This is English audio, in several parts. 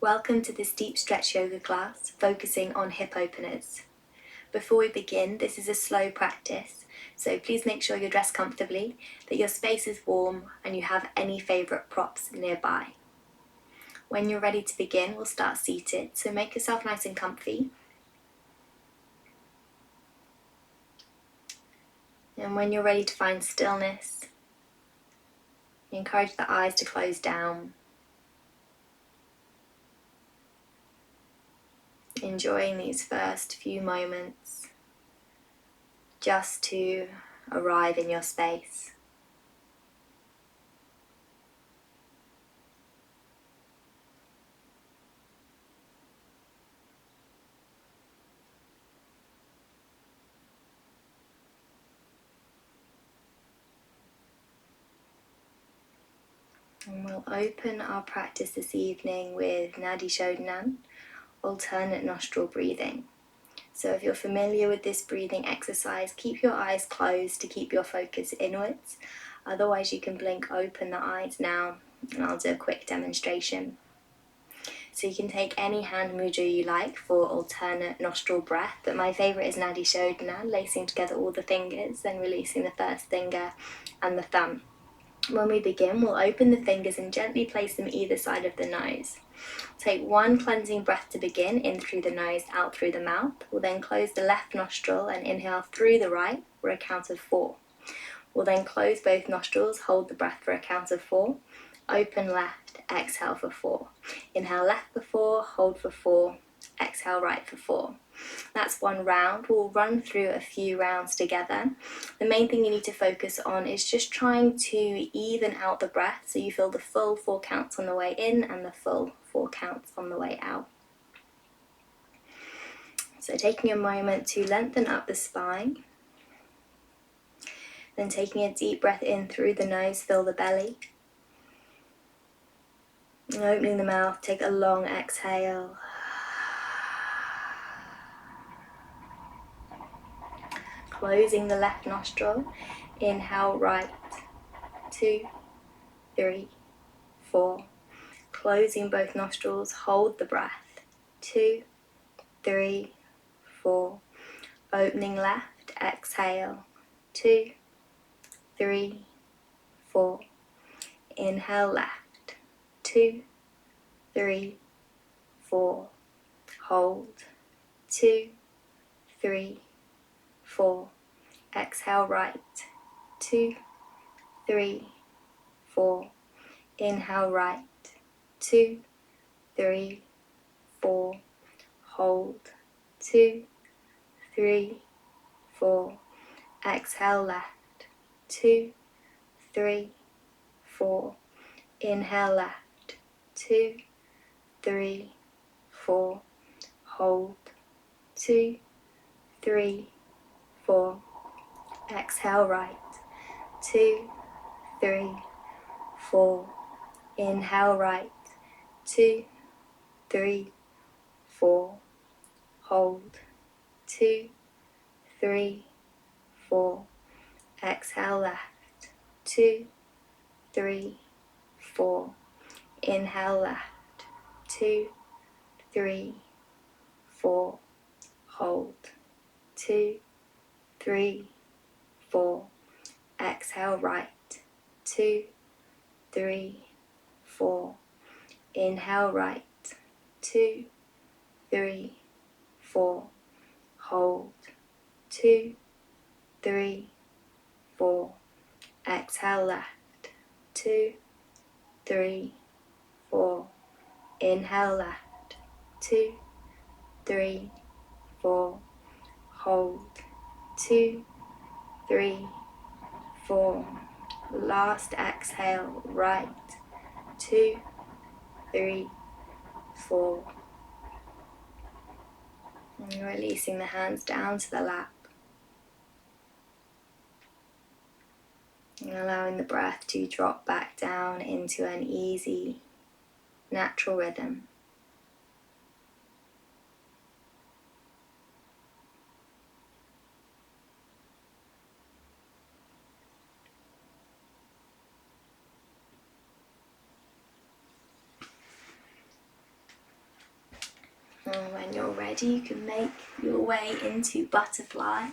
Welcome to this deep stretch yoga class focusing on hip openers. Before we begin, this is a slow practice, so please make sure you're dressed comfortably, that your space is warm and you have any favourite props nearby. When you're ready to begin, we'll start seated, so make yourself nice and comfy. And when you're ready to find stillness, encourage the eyes to close down. Enjoying these first few moments just to arrive in your space. And we'll open our practice this evening with Nadi, alternate nostril breathing. So if you're familiar with this breathing exercise, keep your eyes closed to keep your focus inwards. Otherwise you can blink open the eyes now and I'll do a quick demonstration. So you can take any hand mudra you like for alternate nostril breath, but my favourite is Nadi, lacing together all the fingers, then releasing the first finger and the thumb. When we begin, we'll open the fingers and gently place them either side of the nose. Take one cleansing breath to begin, in through the nose, out through the mouth. We'll then close the left nostril and inhale through the right for a count of 4. We'll then close both nostrils, hold the breath for a count of 4. Open left, exhale for 4. Inhale left for 4, hold for 4, exhale right for 4. That's one round. We'll run through a few rounds together. The main thing you need to focus on is just trying to even out the breath so you feel the full 4 counts on the way in and the full 4 counts on the way out. So taking a moment to lengthen up the spine. Then taking a deep breath in through the nose, fill the belly. And opening the mouth, take a long exhale. Closing the left nostril, inhale right, 2, 3, 4. Closing both nostrils, hold the breath, 2, 3, 4. Opening left, exhale, 2, 3, 4. Inhale left, 2, 3, 4. Hold, 2, 3, 4. Exhale right, 2, 3, 4. Inhale right, 2, 3, 4. Hold, 2, 3, 4. Exhale left, 2, 3, 4. Inhale left, 2, 3, 4. Hold, 2, 3, 4. Exhale right, 2, 3, 4. Inhale right, 2, 3, 4. Hold, 2, 3, 4. Exhale left, 2, 3, 4. Inhale left, 2, 3, 4. Hold, 2, 3, 4. Exhale right, 2, 3, 4. Inhale right, 2, 3, 4. Hold, 2, 3, 4. Exhale left, 2, 3, 4. Inhale left, 2, 3, 4. Hold, 2, 3, 4. Last exhale, right, 2, 3, 4. And releasing the hands down to the lap. And allowing the breath to drop back down into an easy, natural rhythm. ready, you can make your way into butterfly,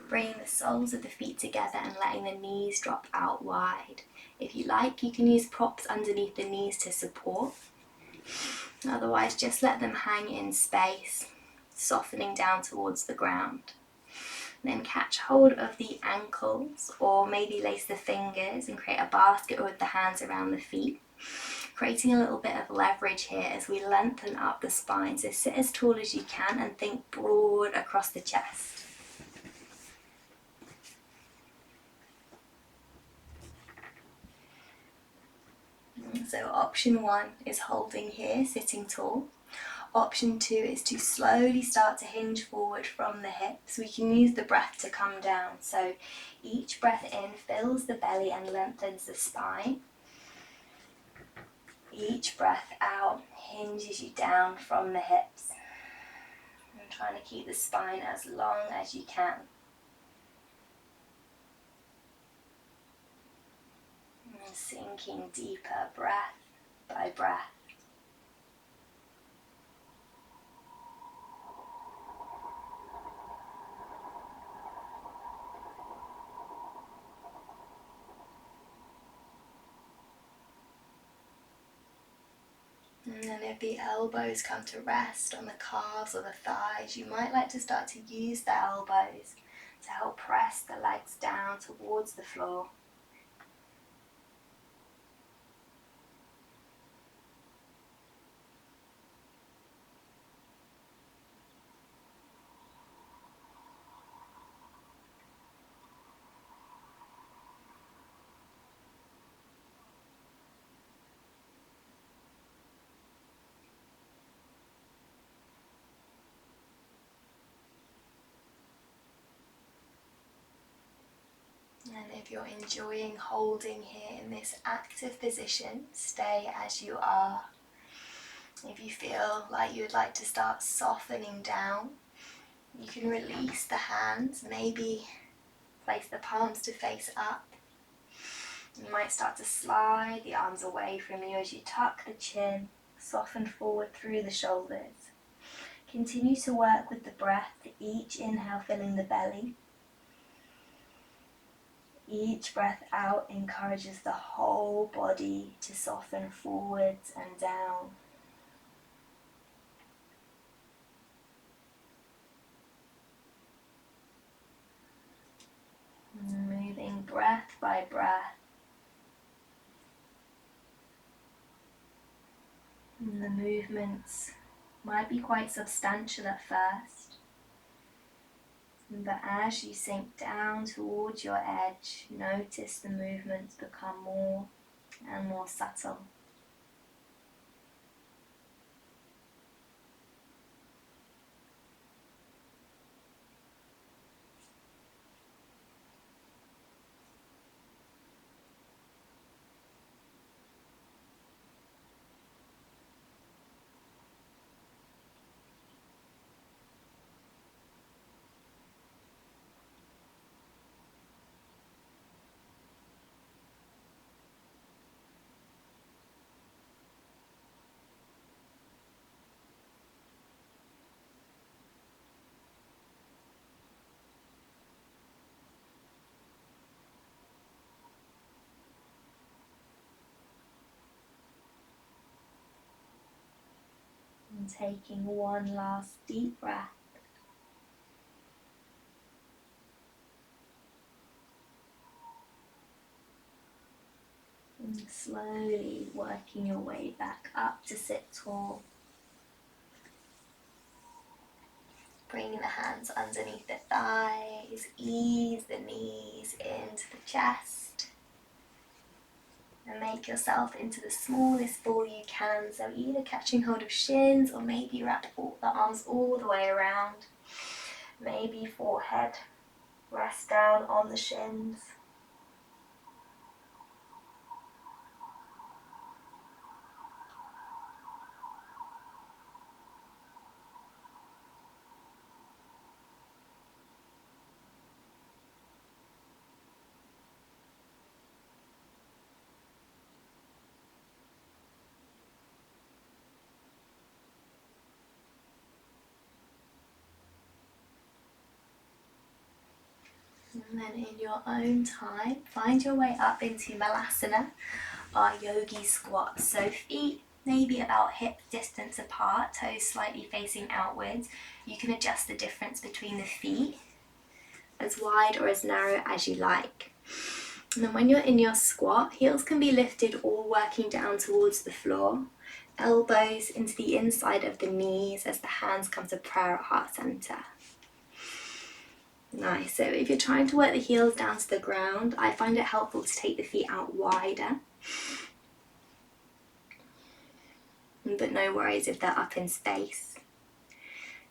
bringing the soles of the feet together and letting the knees drop out wide. If you like, you can use props underneath the knees to support. Otherwise, just let them hang in space, softening down towards the ground. Then catch hold of the ankles, or maybe lace the fingers and create a basket with the hands around the feet, creating a little bit of leverage here as we lengthen up the spine. So sit as tall as you can and think broad across the chest. So option 1 is holding here, sitting tall. Option 2 is to slowly start to hinge forward from the hips. We can use the breath to come down. So each breath in fills the belly and lengthens the spine. Each breath out hinges you down from the hips. And trying to keep the spine as long as you can. And sinking deeper breath by breath. And then if the elbows come to rest on the calves or the thighs, you might like to start to use the elbows to help press the legs down towards the floor. And if you're enjoying holding here in this active position, stay as you are. If you feel like you would like to start softening down, you can release the hands, maybe place the palms to face up. You might start to slide the arms away from you as you tuck the chin, soften forward through the shoulders. Continue to work with the breath, each inhale filling the belly. Each breath out encourages the whole body to soften forwards and down. Moving breath by breath. And the movements might be quite substantial at first, but as you sink down towards your edge, notice the movements become more and more subtle. And taking one last deep breath. And slowly working your way back up to sit tall. Bring the hands underneath the thighs, ease the knees into the chest. And make yourself into the smallest ball you can, so either catching hold of shins or maybe wrap the arms all the way around. Maybe forehead rest down on the shins. And then in your own time, find your way up into Malasana, our yogi squat. So feet maybe about hip distance apart, toes slightly facing outwards. You can adjust the difference between the feet as wide or as narrow as you like. And then when you're in your squat, heels can be lifted all working down towards the floor. Elbows into the inside of the knees as the hands come to prayer at heart center. Nice. So if you're trying to work the heels down to the ground, I find it helpful to take the feet out wider. But no worries if they're up in space.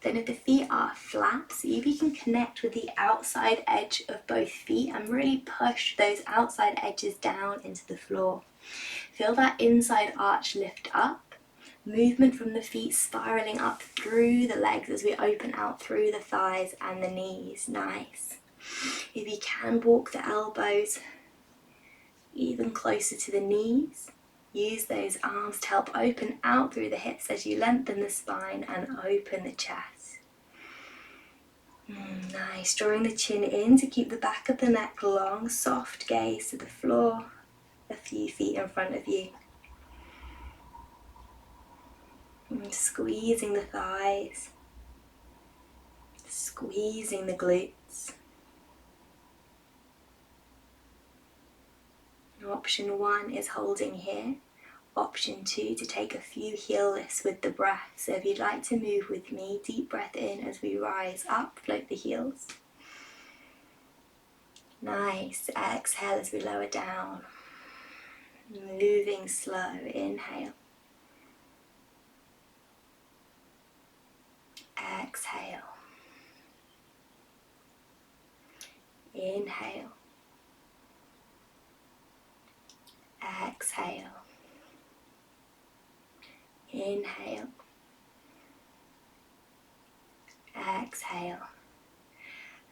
Then if the feet are flat, see if you can connect with the outside edge of both feet and really push those outside edges down into the floor. Feel that inside arch lift up. Movement from the feet spiraling up through the legs as we open out through the thighs and the knees. Nice. If you can, walk the elbows even closer to the knees. Use those arms to help open out through the hips as you lengthen the spine and open the chest. Nice. Drawing the chin in to keep the back of the neck long. Soft gaze to the floor, a few feet in front of you. And squeezing the thighs, squeezing the glutes. Option 1 is holding here. Option 2 to take a few heel lifts with the breath. So if you'd like to move with me, deep breath in as we rise up, float the heels. Nice. Exhale as we lower down. Moving slow. Inhale. Exhale. Inhale. Exhale. Inhale. Exhale.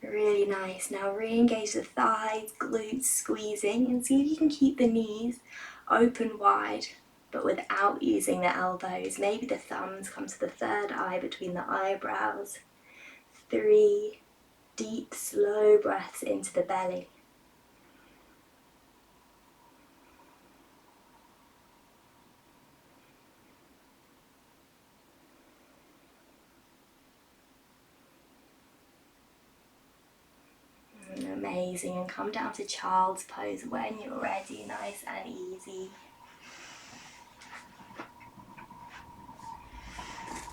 Really nice. Now re-engage the thighs, glutes, squeezing, and see if you can keep the knees open wide, but without using the elbows. Maybe the thumbs come to the third eye between the eyebrows. 3 deep, slow breaths into the belly. Amazing. And come down to child's pose when you're ready, nice and easy.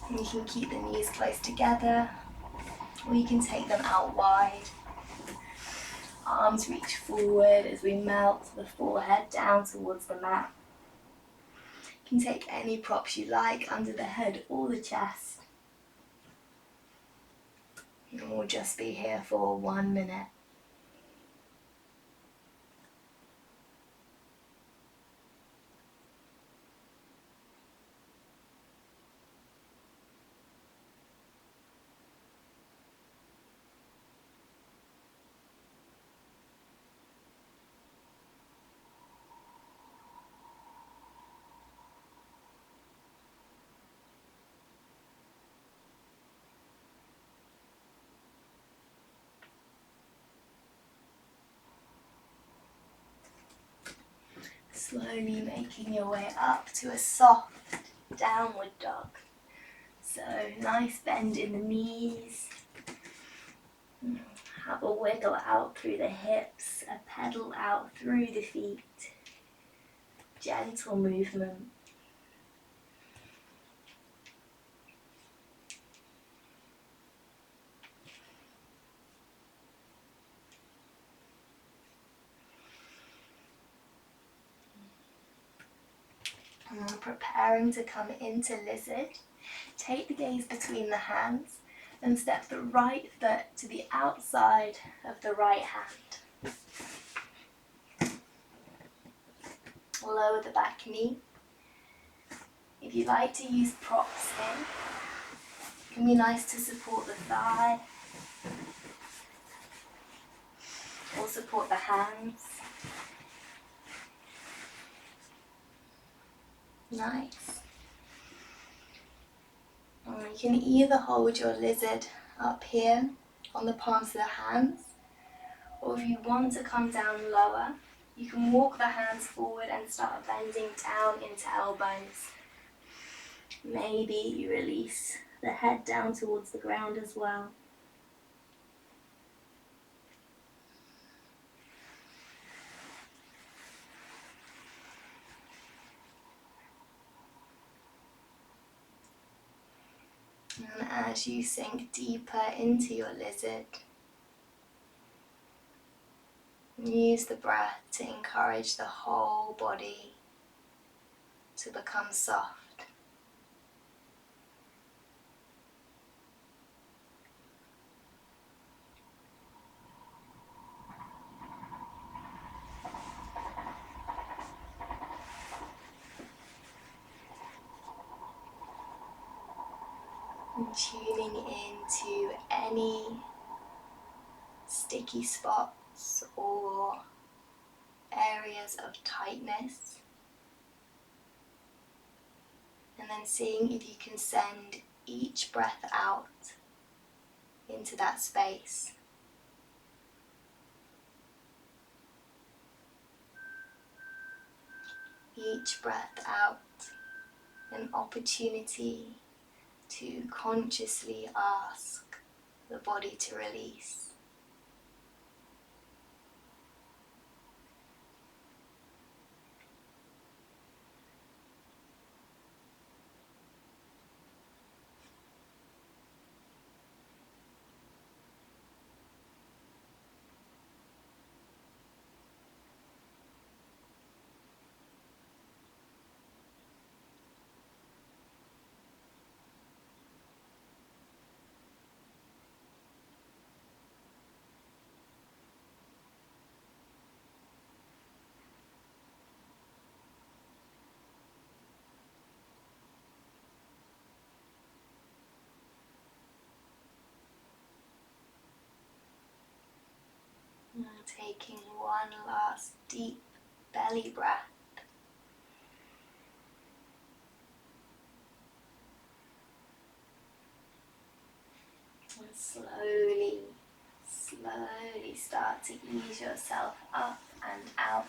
And you can keep the knees close together, or you can take them out wide. Arms reach forward as we melt the forehead down towards the mat. You can take any props you like under the head or the chest. And we'll just be here for 1 minute. Slowly making your way up to a soft downward dog. So nice bend in the knees. Have a wiggle out through the hips, a pedal out through the feet. Gentle movement. And preparing to come into lizard. Take the gaze between the hands and step the right foot to the outside of the right hand. Lower the back knee. If you like to use props here, it can be nice to support the thigh or support the hands. Nice. And you can either hold your lizard up here on the palms of the hands, Or if you want to come down lower, you can walk the hands forward and start bending down into elbows. Maybe you release the head down towards the ground as well. And as you sink deeper into your lizard, use the breath to encourage the whole body to become soft. And tuning into any sticky spots or areas of tightness, and then seeing if you can send each breath out into that space. Each breath out, an opportunity to consciously ask the body to release. And taking one last deep belly breath. And slowly start to ease yourself up and out.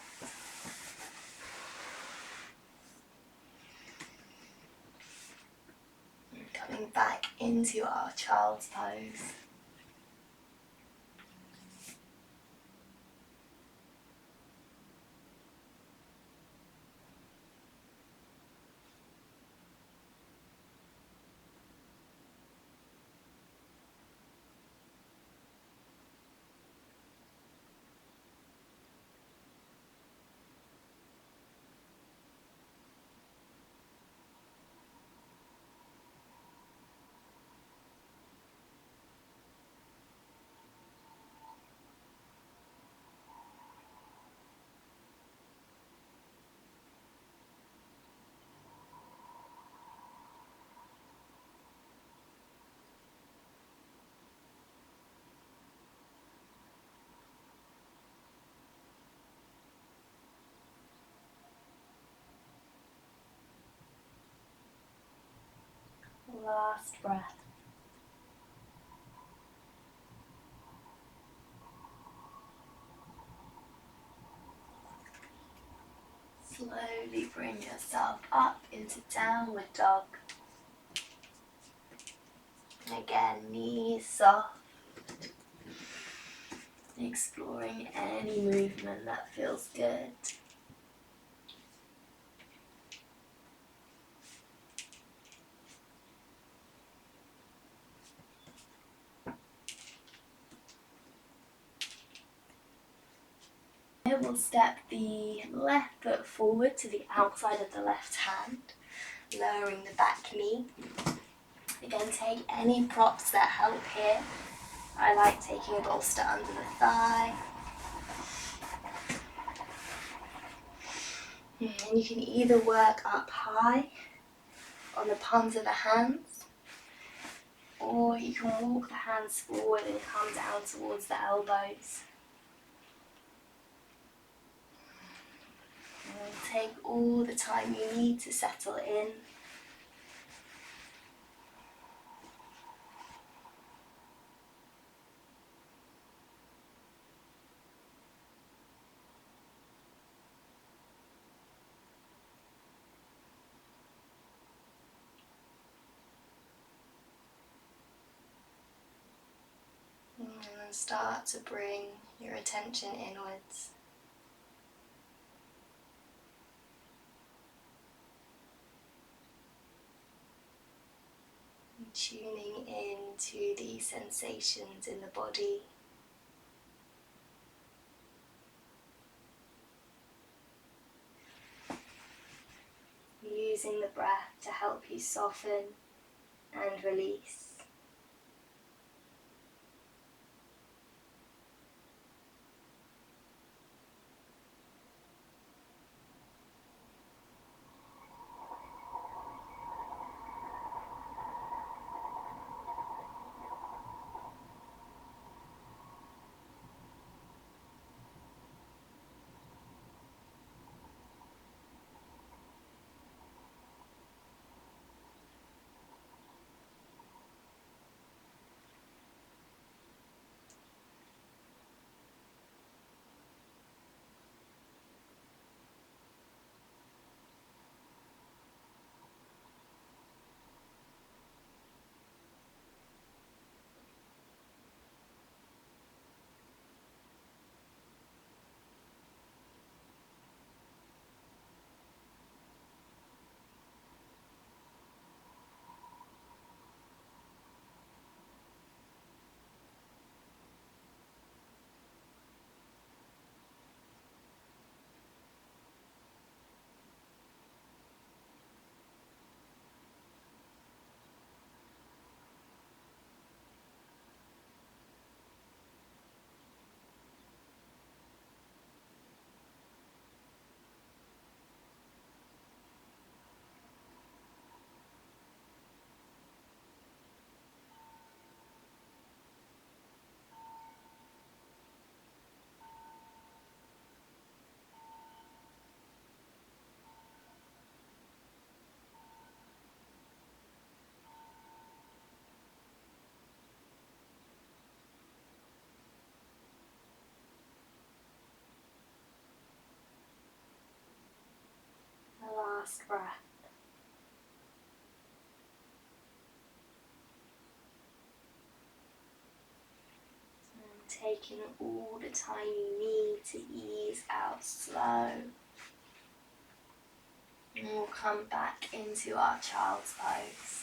And coming back into our child's pose. Last breath. Slowly bring yourself up into downward dog. And again, knees soft. Exploring any movement that feels good. We'll step the left foot forward to the outside of the left hand, lowering the back knee. Again, take any props that help here. I like taking a bolster under the thigh. And you can either work up high on the palms of the hands, or you can walk the hands forward and come down towards the elbows. And take all the time you need to settle in. And start to bring your attention inwards. Tuning into the sensations in the body. Using the breath to help you soften and release. The last breath. And taking all the time you need to ease out slow. And we'll come back into our child's pose.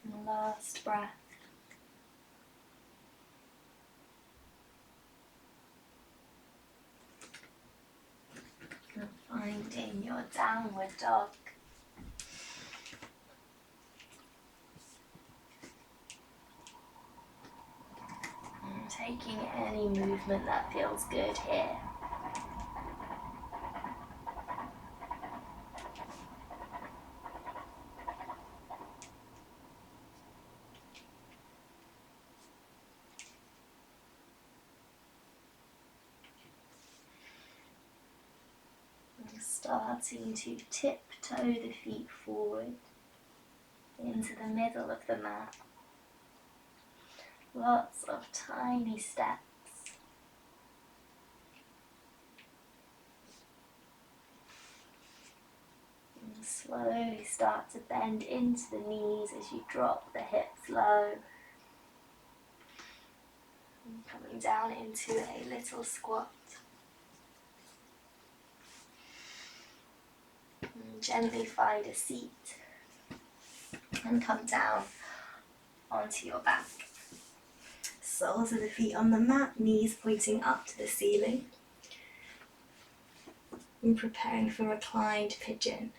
And last breath. And finding your downward dog. And taking any movement that feels good here. Starting to tiptoe the feet forward into the middle of the mat. Lots of tiny steps. And slowly start to bend into the knees as you drop the hips low. And coming down into a little squat. And gently find a seat and come down onto your back. Soles of the feet on the mat, knees pointing up to the ceiling. And preparing for reclined pigeon.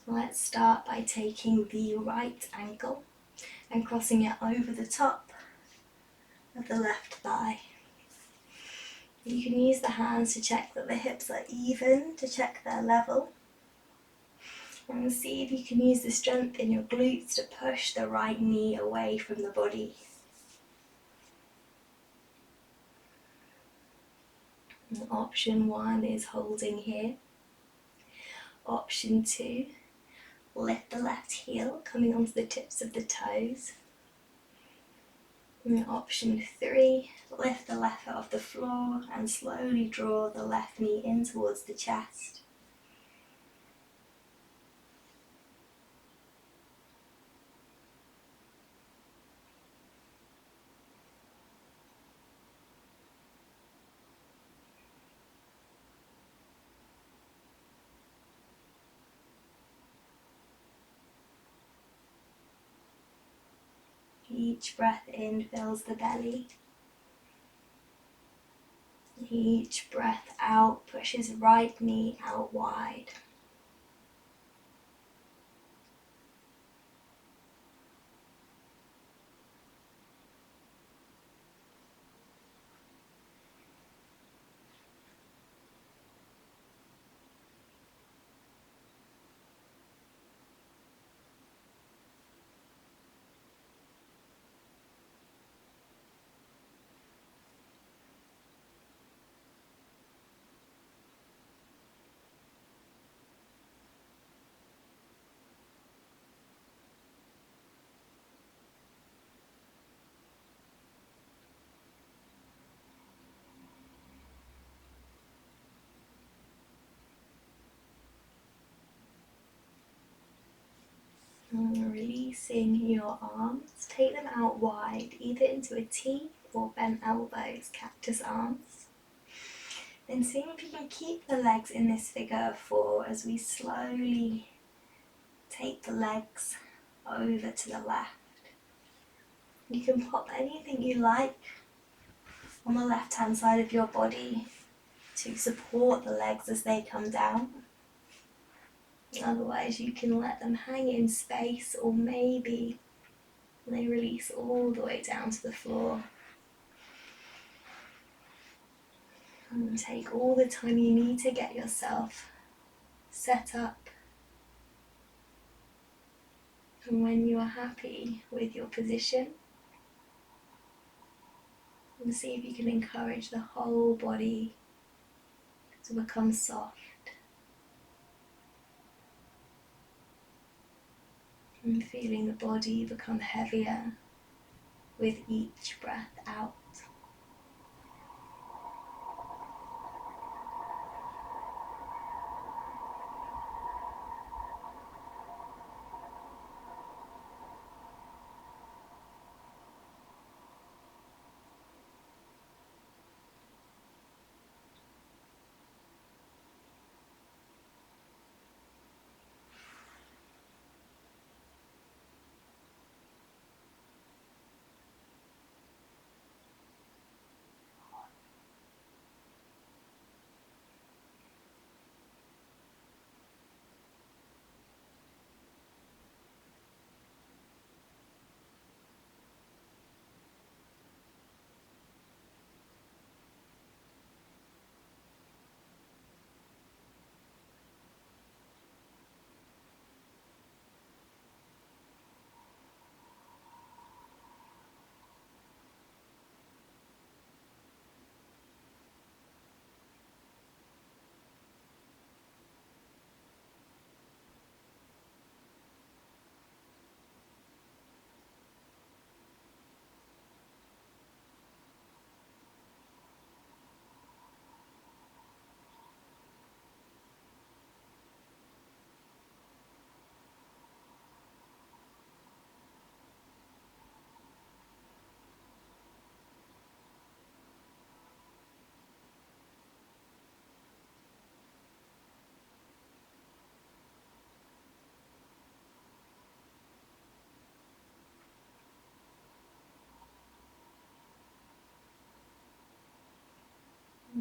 Let's start by taking the right ankle and crossing it over the top of the left thigh. You can use the hands to check that the hips are even, to check their level. And see if you can use the strength in your glutes to push the right knee away from the body. And option 1 is holding here. Option 2, lift the left heel, coming onto the tips of the toes. And option 3, lift the left foot off the floor and slowly draw the left knee in towards the chest. Each breath in fills the belly. Each breath out pushes right knee out wide. And releasing your arms, take them out wide, either into a T or bent elbows, cactus arms. Then seeing if you can keep the legs in this figure of 4 as we slowly take the legs over to the left. You can pop anything you like on the left hand side of your body to support the legs as they come down. Otherwise you can let them hang in space, or maybe they release all the way down to the floor. And take all the time you need to get yourself set up. And when you are happy with your position, and see if you can encourage the whole body to become soft. And feeling the body become heavier with each breath out.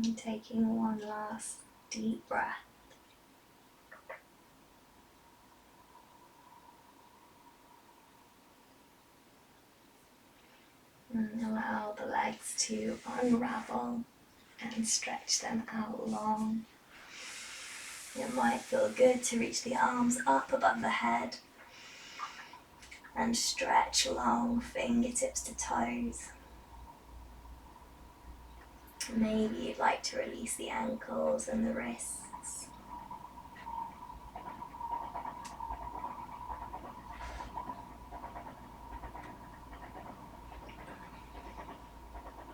And taking one last deep breath. And allow the legs to unravel and stretch them out long. It might feel good to reach the arms up above the head and stretch long, fingertips to toes. Maybe you'd like to release the ankles and the wrists.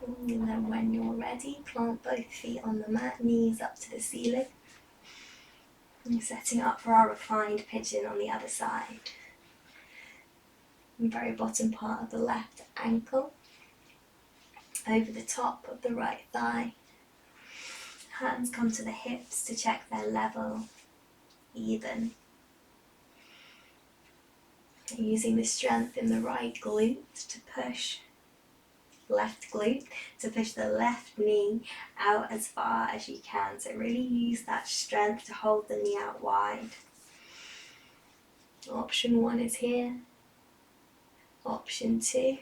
And then when you're ready, plant both feet on the mat, knees up to the ceiling. And setting up for our reclined pigeon on the other side. And very bottom part of the left ankle, over the top of the right thigh. Hands come to the hips to check they're level, even. And using the strength in the right glute to push, left glute, to push the left knee out as far as you can. So really use that strength to hold the knee out wide. Option 1 is here. Option 2,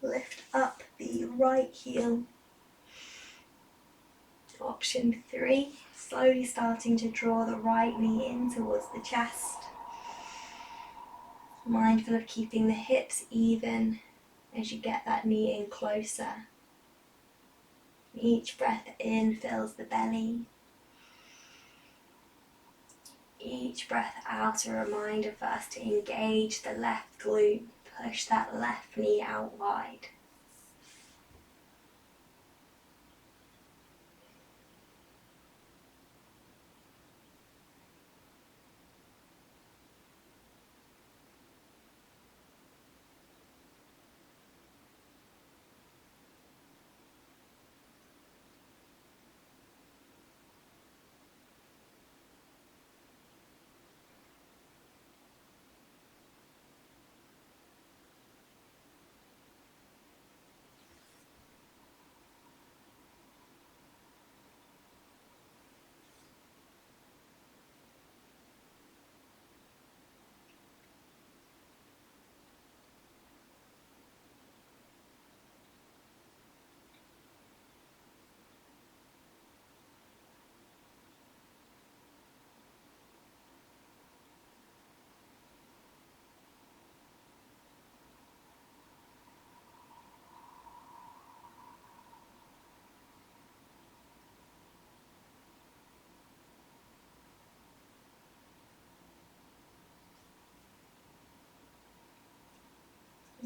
lift up the right heel. Option 3, slowly starting to draw the right knee in towards the chest. Mindful of keeping the hips even as you get that knee in closer. Each breath in fills the belly. Each breath out, a reminder for us to engage the left glute, push that left knee out wide.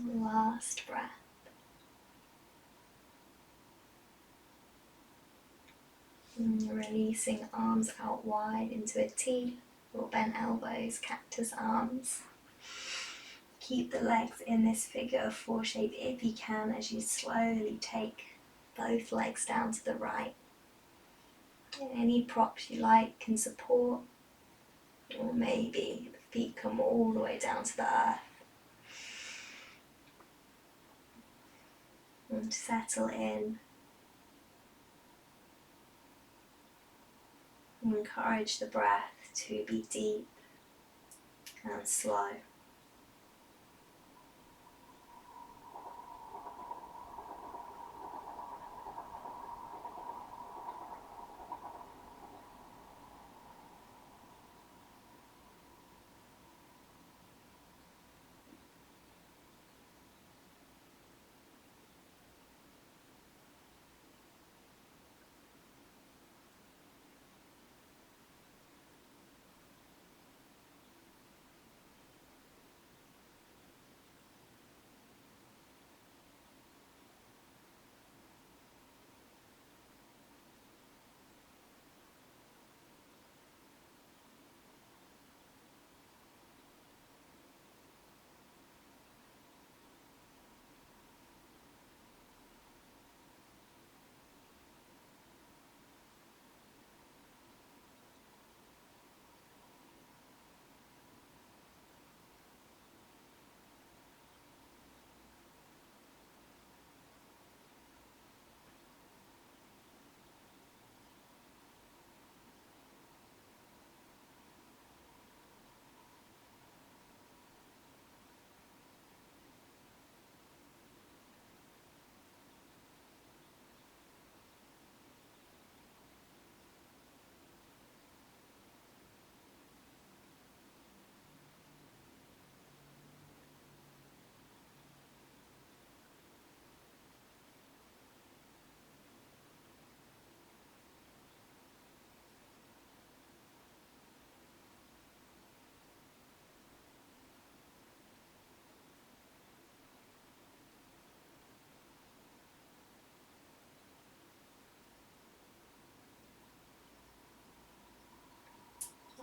Last breath. And releasing arms out wide into a T or bent elbows, cactus arms. Keep the legs in this figure of 4 shape if you can as you slowly take both legs down to the right. Any props you like can support, or maybe the feet come all the way down to the earth. And settle in. Encourage the breath to be deep and slow.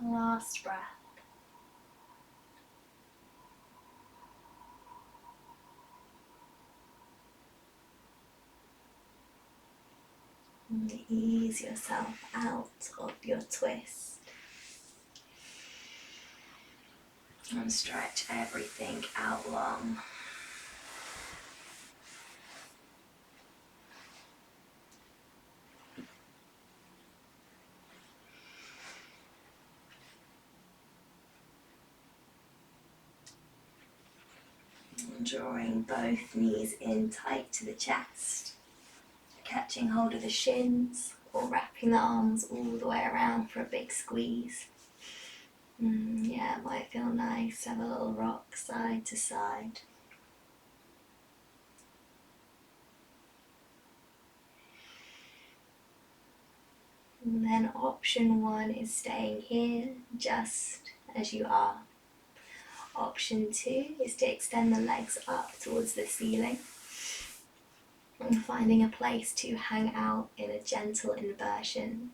Last breath. And ease yourself out of your twist. And stretch everything out long. And drawing both knees in tight to the chest. Catching hold of the shins or wrapping the arms all the way around for a big squeeze. Yeah, it might feel nice. Have a little rock side to side. And then option 1 is staying here just as you are. Option 2 is to extend the legs up towards the ceiling and finding a place to hang out in a gentle inversion.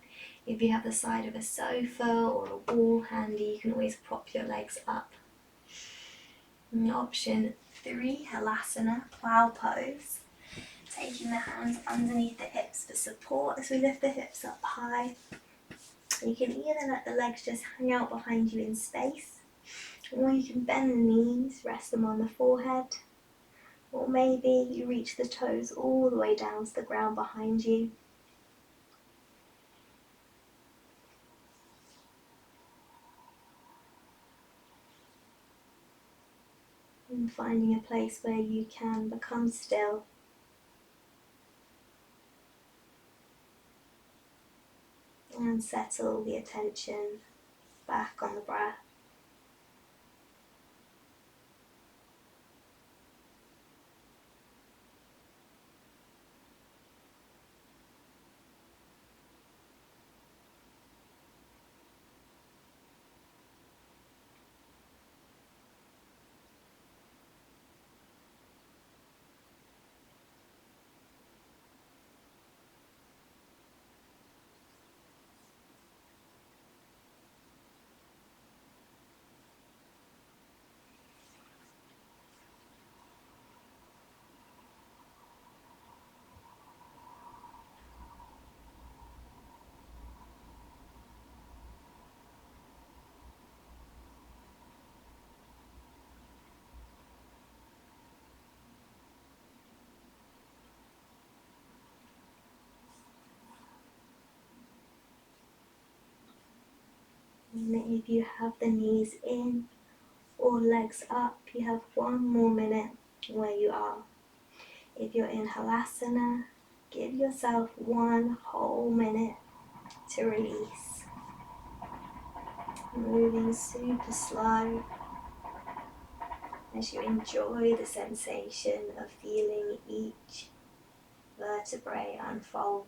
If you have the side of a sofa or a wall handy, you can always prop your legs up. And option 3, Halasana, plow pose. Taking the hands underneath the hips for support as we lift the hips up high. You can either let the legs just hang out behind you in space, or you can bend the knees, rest them on the forehead, or maybe you reach the toes all the way down to the ground behind you. And finding a place where you can become still. And settle the attention back on the breath. And if you have the knees in or legs up, you have 1 more minute where you are. If you're in Halasana, give yourself 1 whole minute to release. Moving super slow as you enjoy the sensation of feeling each vertebrae unfold.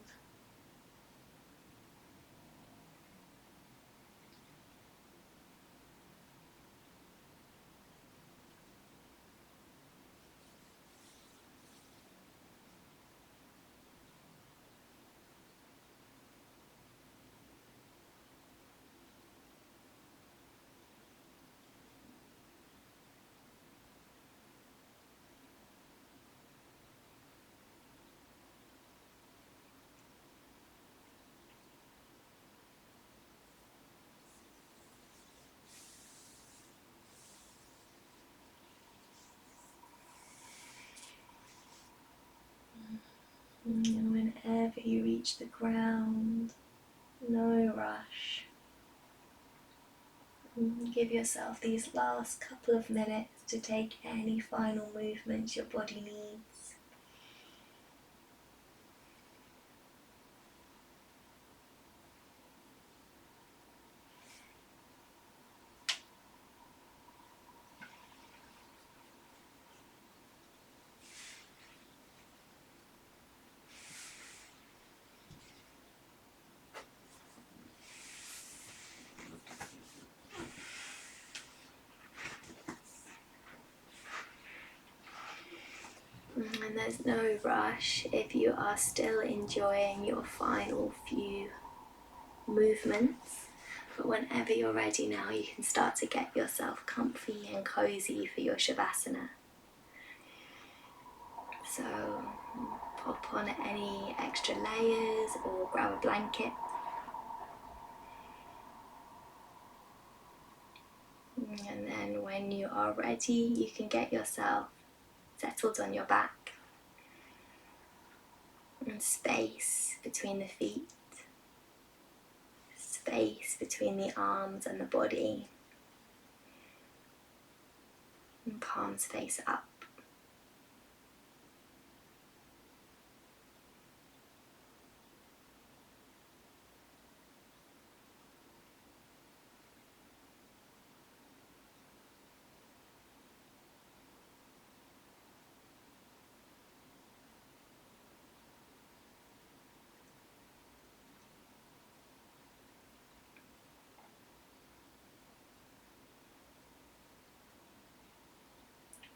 And whenever you reach the ground, no rush. Give yourself these last couple of minutes to take any final movements your body needs. And there's no rush if you are still enjoying your final few movements. But whenever you're ready now, you can start to get yourself comfy and cozy for your Shavasana. So pop on any extra layers or grab a blanket. And then when you are ready, you can get yourself settled on your back. And space between the feet. Space between the arms and the body. And palms face up.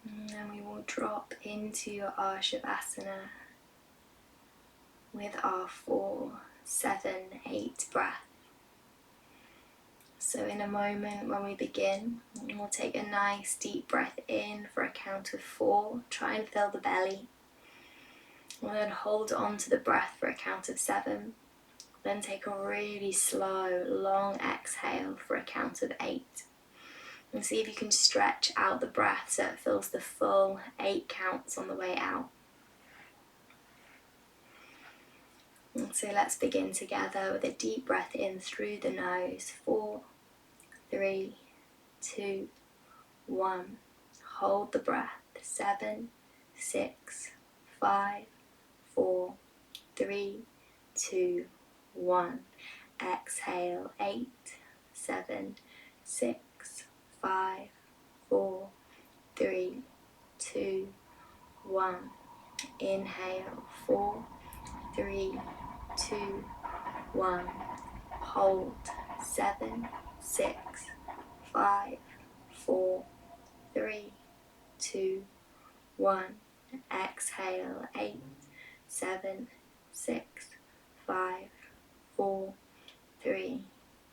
And then we will drop into our Shavasana with our 4, 7, 8 breath. So in a moment when we begin, we'll take a nice deep breath in for a count of 4. Try and fill the belly. We'll then hold on to the breath for a count of 7. Then take a really slow, long exhale for a count of 8. And see if you can stretch out the breath so it fills the full 8 counts on the way out. And so let's begin together with a deep breath in through the nose. 4, 3, 2, 1. Hold the breath. 7, 6, 5, 4, 3, 2, 1. Exhale. 8, 7, 6, 5, 4, 3, 2, 1. Inhale. 4, 3, 2, 1. Hold. 7, 6, 5, 4, 3, 2, 1. Exhale. 8, 7, 6, 5, 4, 3,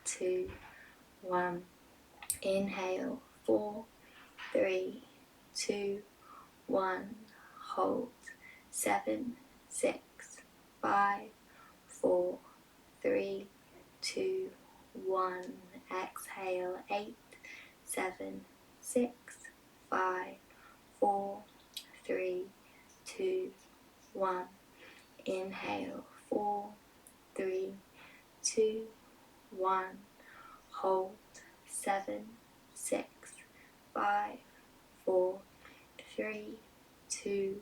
2, 1. Inhale. 4, 3, 2, 1. Hold. 7, 6, 5, 4, 3, 2, 1. Exhale. 8, 7, 6, 5, 4, 3, 2, 1. Inhale. 4, 3, 2, 1. Hold. 7, 6, 5, 4, 3, 2,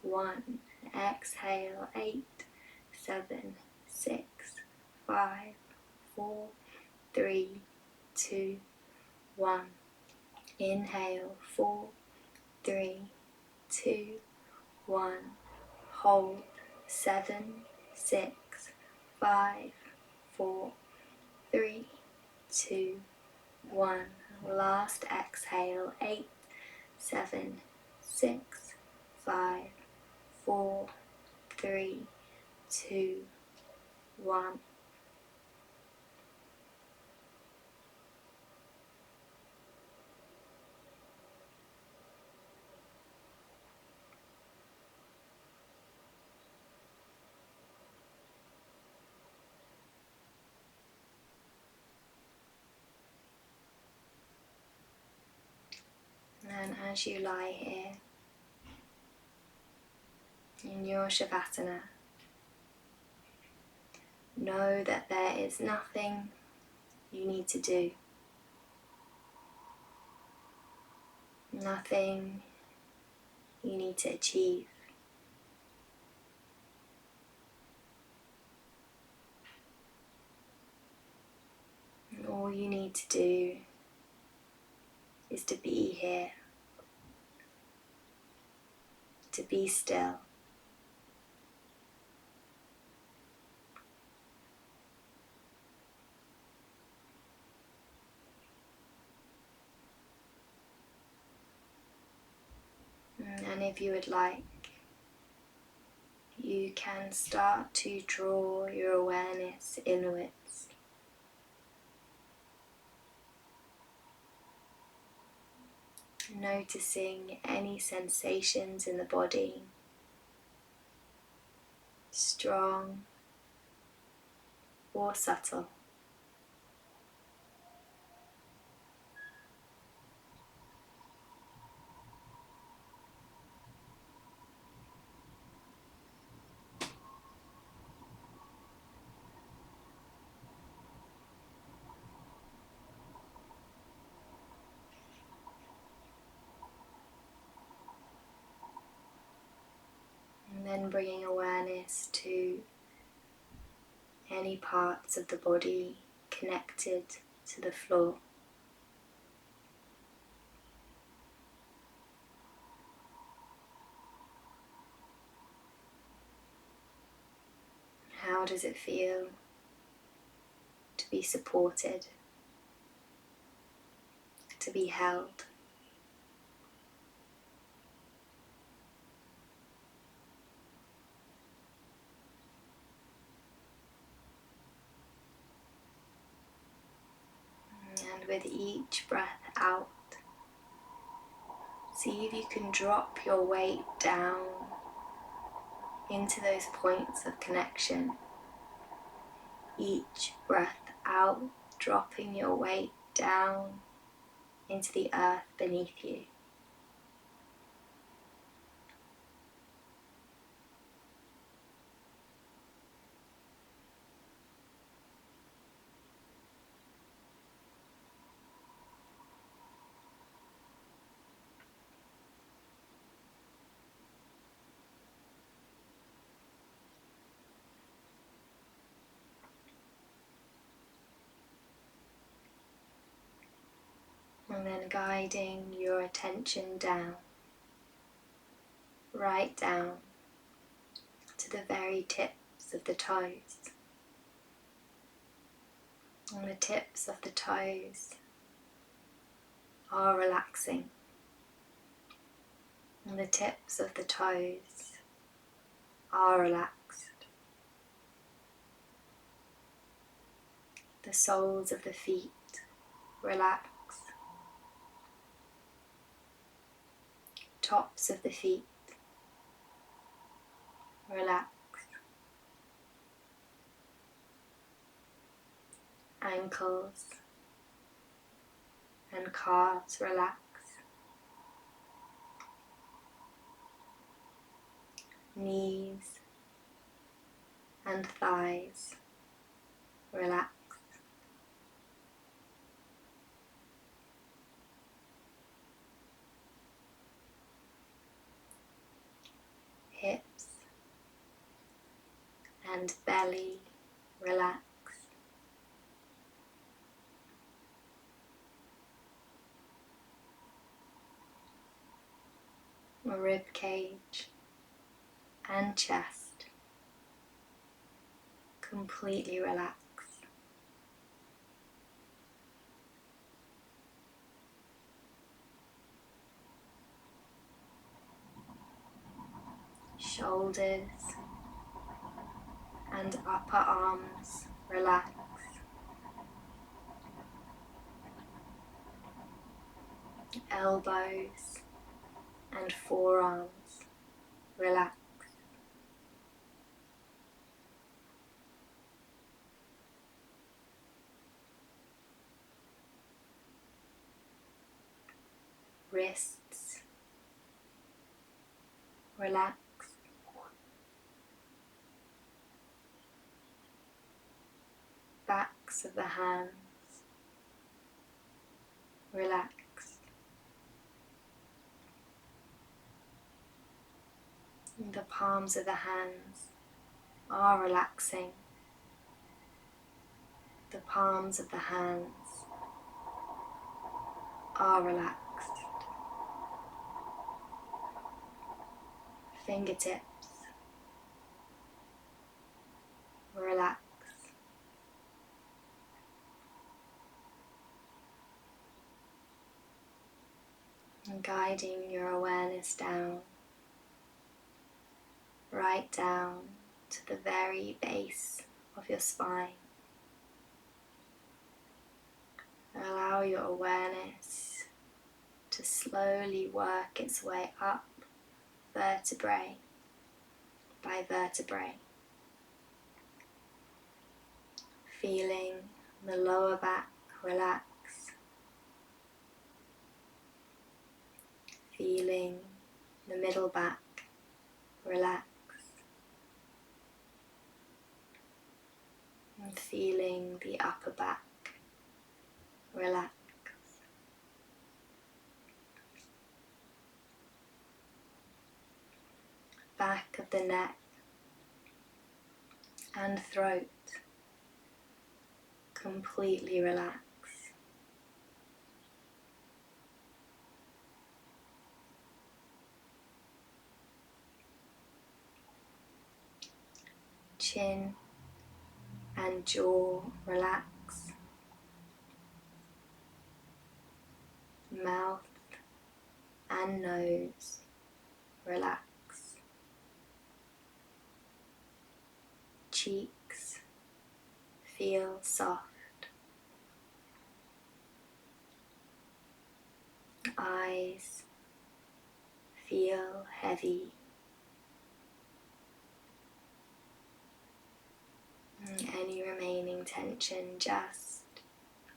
1. Exhale. 8, 7, 6, 5, 4, 3, 2, 1. Inhale. 4, 3, 2, 1. Hold. 7, 6, 5, 4, 3, 2, 1. Last exhale. 8, 7, 6, 5, 4, 3, 2, 1. And as you lie here in your Shavasana, know that there is nothing you need to do, nothing you need to achieve. And all you need to do is to be here, to be still. And if you would like, you can start to draw your awareness inwards. Noticing any sensations in the body, strong or subtle. And then bringing awareness to any parts of the body connected to the floor. How does it feel to be supported, to be held? And with each breath out, see if you can drop your weight down into those points of connection. Each breath out, dropping your weight down into the earth beneath you. And then guiding your attention down, right down to the very tips of the toes. And the tips of the toes are relaxing. And the tips of the toes are relaxed. The soles of the feet relax. Tops of the feet relax. Ankles and calves relax. Knees and thighs relax. Hips and belly relax. Rib cage and chest completely relax. Shoulders and upper arms relax. Elbows and forearms relax. Wrists relax. Backs of the hands relax. The palms of the hands are relaxing. The palms of the hands are relaxed. Fingertips relax. And guiding your awareness down, right down to the very base of your spine. Allow your awareness to slowly work its way up vertebrae by vertebrae, feeling the lower back relax, feeling the middle back relax, and feeling the upper back relax. Back of the neck and throat completely relax. Chin and jaw relax. Mouth and nose relax. Cheeks feel soft. Eyes feel heavy. And any remaining tension just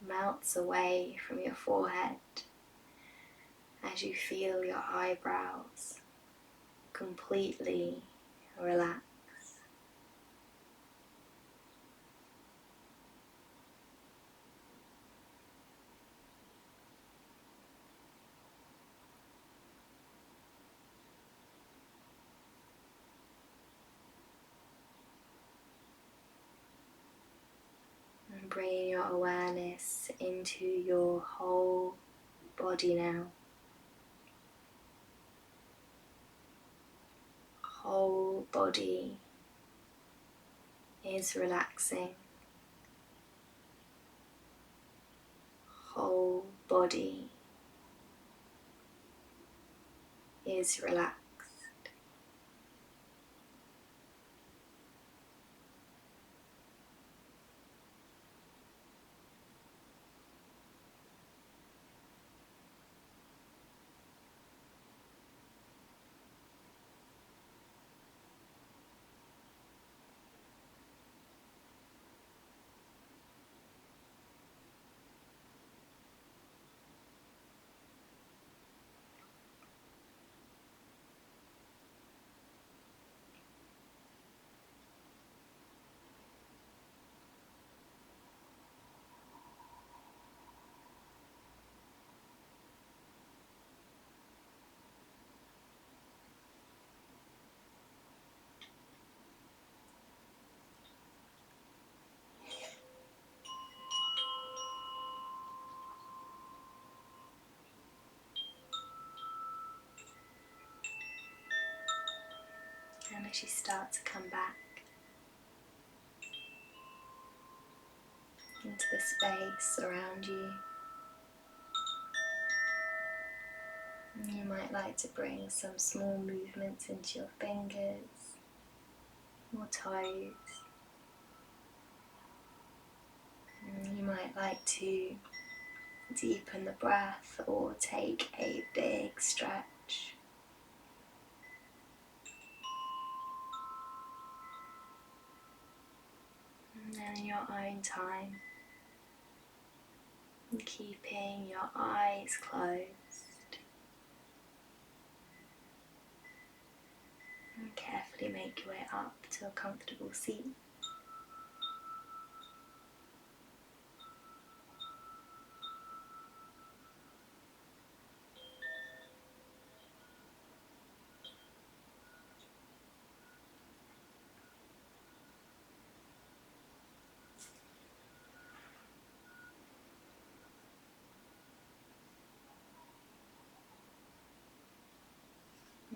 melts away from your forehead as you feel your eyebrows completely relax. And bring your awareness into your whole body now. Whole body is relaxing. Whole body is relaxed. And as you start to come back into the space around you, you might like to bring some small movements into your fingers or toes. And you might like to deepen the breath or take a big stretch. And then in your own time, keeping your eyes closed, and carefully make your way up to a comfortable seat.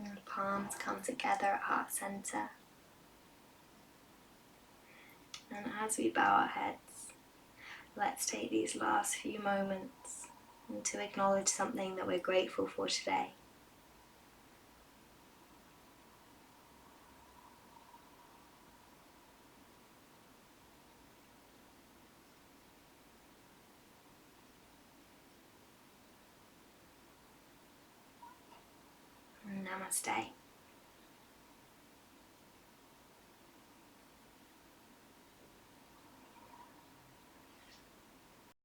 And the palms come together at heart center. And as we bow our heads, let's take these last few moments to acknowledge something that we're grateful for today. Namaste.